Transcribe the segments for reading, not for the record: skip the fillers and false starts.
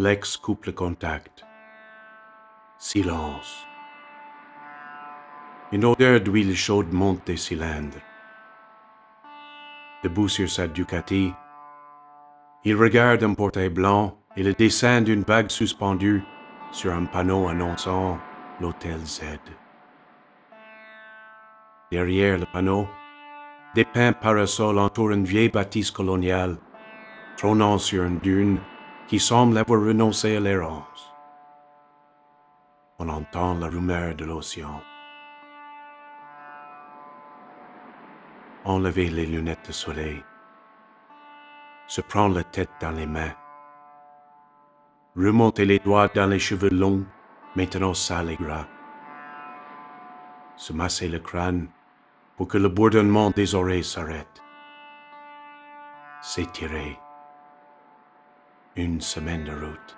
Lex coupe le contact. Silence. Une odeur d'huile chaude monte des cylindres. Debout sur sa Ducati, il regarde un portail blanc et le dessin d'une bague suspendue sur un panneau annonçant l'Hôtel Z. Derrière le panneau, des pins parasols entourent une vieille bâtisse coloniale, trônant sur une dune qui semble avoir renoncé à l'errance. On entend la rumeur de l'océan. Enlever les lunettes de soleil, se prendre la tête dans les mains, remonter les doigts dans les cheveux longs, maintenant sales et gras, se masser le crâne pour que le bourdonnement des oreilles s'arrête, s'étirer. Une semaine de route,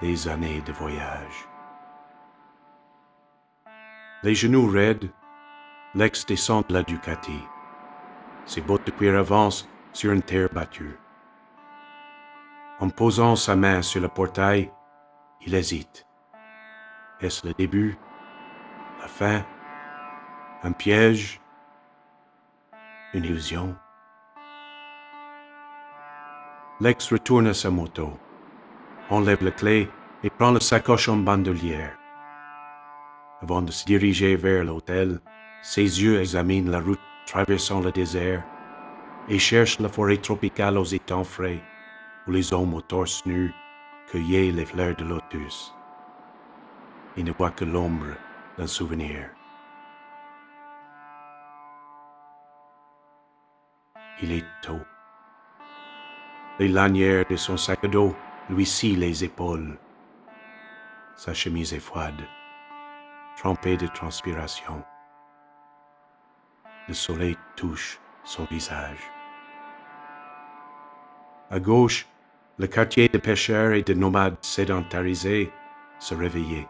des années de voyage. Les genoux raides, Lex descend de la Ducati. Ses bottes de cuir avancent sur une terre battue. En posant sa main sur le portail, il hésite. Est-ce le début? La fin? Un piège? Une illusion? Lex retourne à sa moto, enlève la clé et prend le sacoche en bandoulière. Avant de se diriger vers l'hôtel, ses yeux examinent la route traversant le désert et cherchent la forêt tropicale aux étangs frais où les hommes au torse nu cueillaient les fleurs de lotus. Il ne voit que l'ombre d'un souvenir. Il est tôt. Les lanières de son sac à dos lui scient les épaules. Sa chemise est froide, trempée de transpiration. Le soleil touche son visage. À gauche, le quartier de pêcheurs et de nomades sédentarisés se réveillait.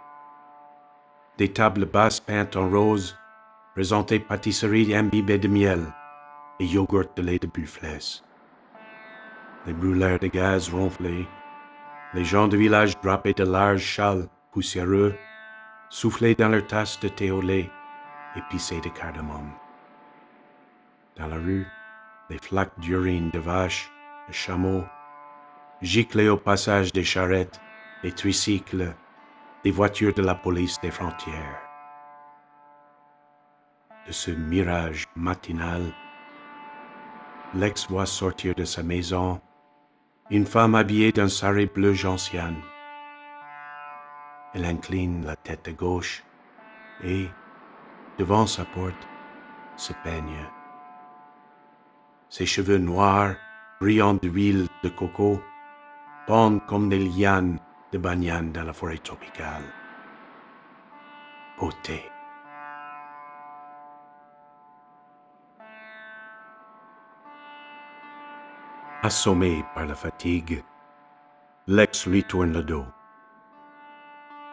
Des tables basses peintes en rose présentaient pâtisseries imbibées de miel et yogourt de lait de buffles. Les brûleurs de gaz ronflaient. Les gens du village drapés de larges châles poussiéreux soufflaient dans leurs tasses de thé au lait épicé de cardamome. Dans la rue, les flaques d'urine de vaches, de chameaux, giclaient au passage des charrettes, des tricycles, des voitures de la police des frontières. De ce mirage matinal, Lex voit sortir de sa maison une femme habillée d'un sarré bleu gentiane. Elle incline la tête à gauche et, devant sa porte, se peigne. Ses cheveux noirs, brillant d'huile de coco, pendent comme des lianes de banyan dans la forêt tropicale. Beauté. Assommé par la fatigue, Lex lui tourne le dos.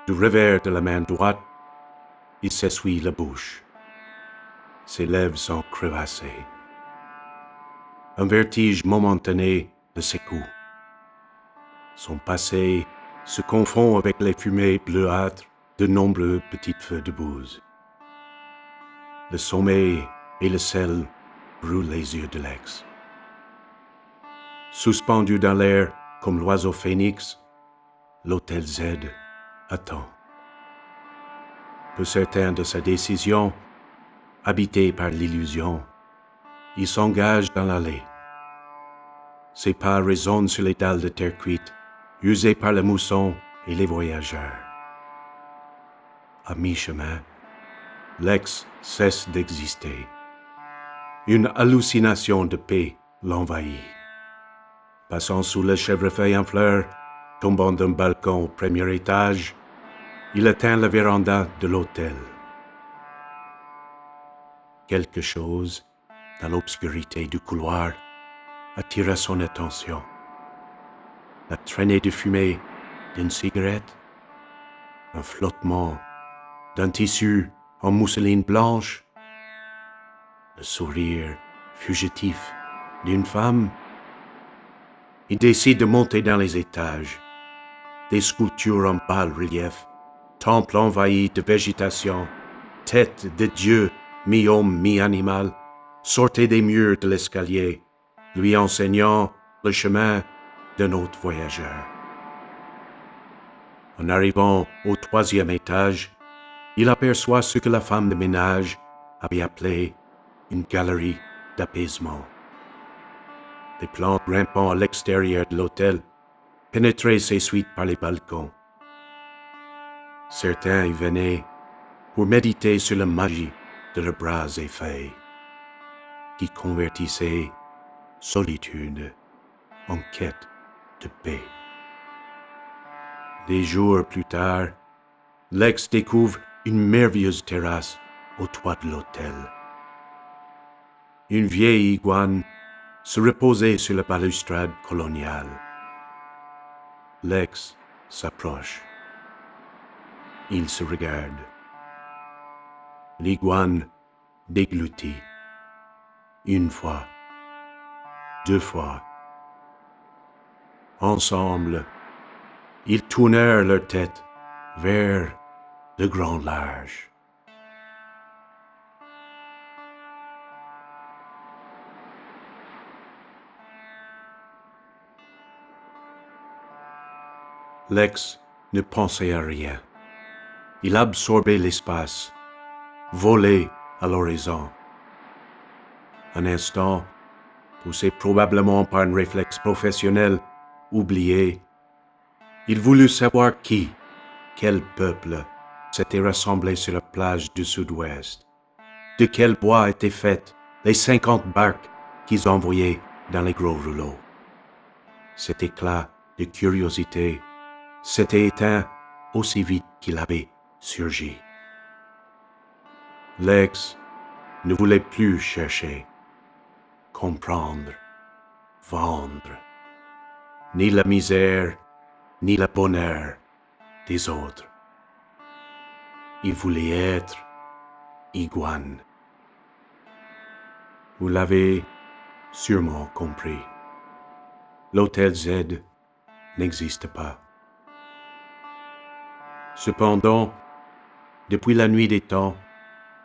Du revers de la main droite, il s'essuie la bouche. Ses lèvres sont crevassées. Un vertige momentané le secoue. Son passé se confond avec les fumées bleuâtres de nombreux petits feux de bouse. Le sommeil et le sel brûlent les yeux de Lex. Suspendu dans l'air comme l'oiseau phénix, l'Hôtel Z attend. Peu certain de sa décision, habité par l'illusion, il s'engage dans l'allée. Ses pas résonnent sur les dalles de terre cuite, usées par le mousson et les voyageurs. À mi-chemin, Lex cesse d'exister. Une hallucination de paix l'envahit. Passant sous le chèvrefeuille en fleurs, tombant d'un balcon au premier étage, il atteint la véranda de l'hôtel. Quelque chose, dans l'obscurité du couloir, attira son attention. La traînée de fumée d'une cigarette, un flottement d'un tissu en mousseline blanche, le sourire fugitif d'une femme. Il décide de monter dans les étages. Des sculptures en bas-relief, temples envahis de végétation, têtes de Dieu, mi-homme, mi-animal, sortaient des murs de l'escalier, lui enseignant le chemin d'un autre voyageur. En arrivant au 3e étage, il aperçoit ce que la femme de ménage avait appelé une galerie d'apaisement. Les plantes grimpant à l'extérieur de l'hôtel pénétraient ses suites par les balcons. Certains y venaient pour méditer sur la magie de leurs bras et feuilles, qui convertissaient solitude en quête de paix. Des jours plus tard, Lex découvre une merveilleuse terrasse au toit de l'hôtel. Une vieille iguane se reposait sur la balustrade coloniale. Lex s'approche. Il se regarde. L'iguane déglutit. Une fois, 2 fois. Ensemble, ils tournèrent leur tête vers le grand large. Lex ne pensait à rien. Il absorbait l'espace, volait à l'horizon. Un instant, poussé probablement par un réflexe professionnel oublié, il voulut savoir quel peuple s'était rassemblé sur la plage du sud-ouest. De quel bois étaient faites les 50 barques qu'ils envoyaient dans les gros rouleaux. Cet éclat de curiosité s'était éteint aussi vite qu'il avait surgi. Lex ne voulait plus chercher, comprendre, vendre, ni la misère, ni le bonheur des autres. Il voulait être iguane. Vous l'avez sûrement compris. L'Hôtel Z n'existe pas. Cependant, depuis la nuit des temps,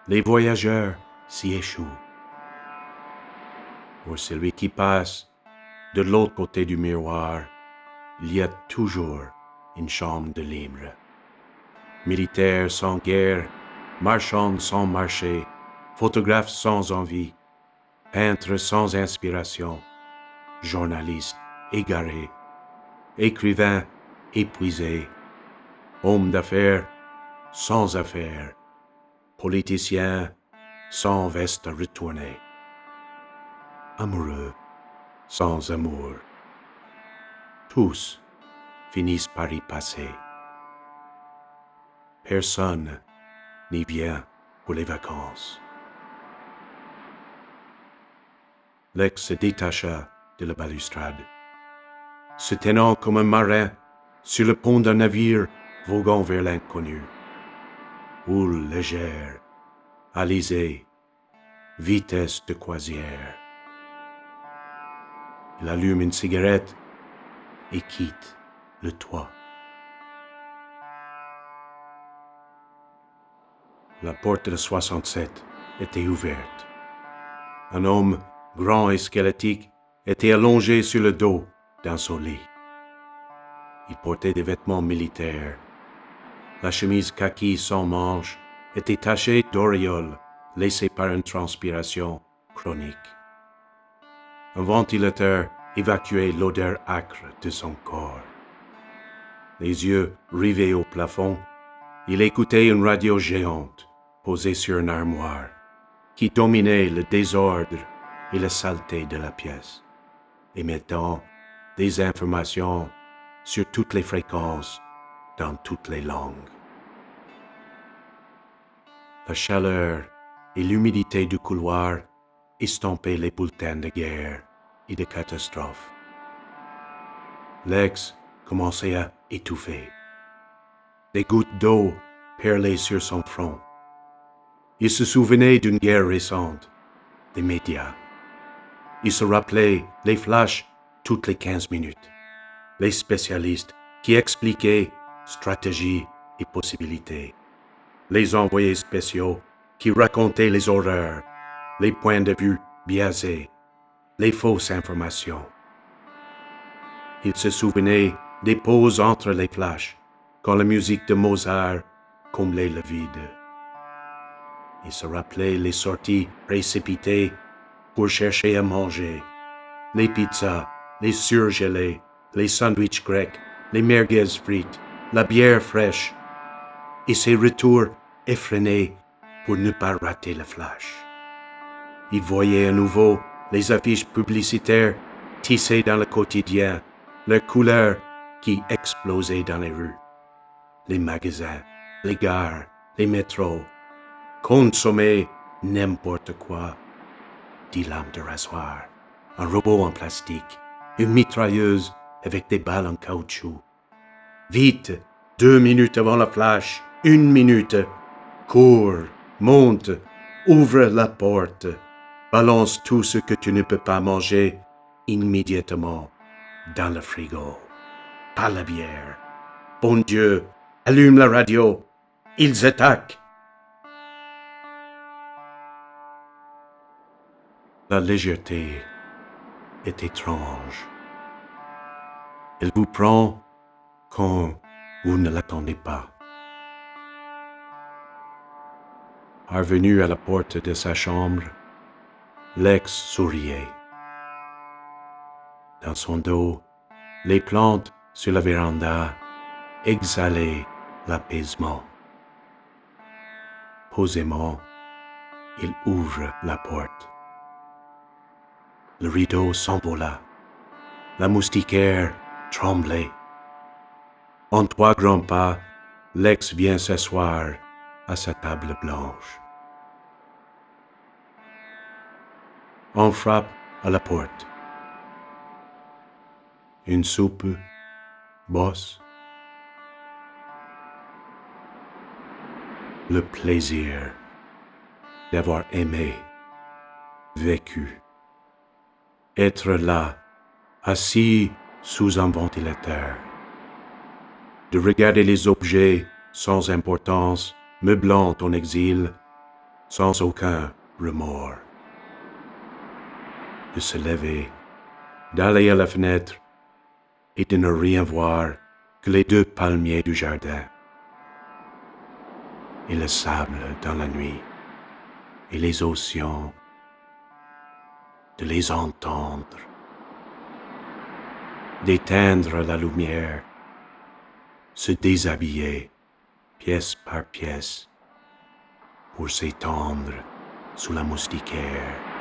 les voyageurs s'y échouent. Pour celui qui passe de l'autre côté du miroir, il y a toujours une chambre de libre. Militaires sans guerre, marchands sans marché, photographes sans envie, peintres sans inspiration, journalistes égarés, écrivains épuisés, hommes d'affaires sans affaires, politiciens sans veste retournée, amoureux sans amour. Tous finissent par y passer. Personne n'y vient pour les vacances. Lex se détacha de la balustrade, se tenant comme un marin sur le pont d'un navire voguant vers l'inconnu. Houle légère, alizée, vitesse de croisière. Il allume une cigarette et quitte le toit. La porte de 67 était ouverte. Un homme grand et squelettique était allongé sur le dos dans son lit. Il portait des vêtements militaires. La chemise kaki sans manches était tachée d'auréoles laissées par une transpiration chronique. Un ventilateur évacuait l'odeur âcre de son corps. Les yeux rivés au plafond, il écoutait une radio géante posée sur une armoire qui dominait le désordre et la saleté de la pièce, émettant des informations sur toutes les fréquences dans toutes les langues. La chaleur et l'humidité du couloir estompaient les bulletins de guerre et de catastrophe. Lex commençait à étouffer. Des gouttes d'eau perlaient sur son front. Il se souvenait d'une guerre récente, des médias. Il se rappelait les flashs toutes les 15 minutes. Les spécialistes qui expliquaient stratégie et possibilités. Les envoyés spéciaux qui racontaient les horreurs, les points de vue biaisés, les fausses informations. Il se souvenait des pauses entre les flashs, quand la musique de Mozart comblait le vide. Il se rappelait les sorties précipitées pour chercher à manger, les pizzas, les surgelés, les sandwichs grecs, les merguez frites, la bière fraîche, et ses retours effrénés pour ne pas rater le flash. Il voyait à nouveau les affiches publicitaires tissées dans le quotidien, leurs couleurs qui explosaient dans les rues. Les magasins, les gares, les métros, consommer n'importe quoi. 10 lames de rasoir, un robot en plastique, une mitrailleuse avec des balles en caoutchouc. Vite, 2 minutes avant le flash, 1 minute. Cours, monte, ouvre la porte, balance tout ce que tu ne peux pas manger immédiatement dans le frigo. Pas la bière. Bon Dieu, allume la radio. Ils attaquent. La légèreté est étrange. Elle vous prend quand vous ne l'attendez pas. Parvenu à la porte de sa chambre, Lex souriait. Dans son dos, les plantes sur la véranda exhalaient l'apaisement. Posément, il ouvre la porte. Le rideau s'envola. La moustiquaire tremblait. En 3 grands pas, Lex vient s'asseoir à sa table blanche. On frappe à la porte. Une soupe, boss. Le plaisir d'avoir aimé, vécu. Être là, assis sous un ventilateur. De regarder les objets sans importance, meublant ton exil, sans aucun remords. De se lever, d'aller à la fenêtre et de ne rien voir que les 2 palmiers du jardin et le sable dans la nuit et les océans, de les entendre, d'éteindre la lumière, se déshabiller pièce par pièce pour s'étendre sous la moustiquaire.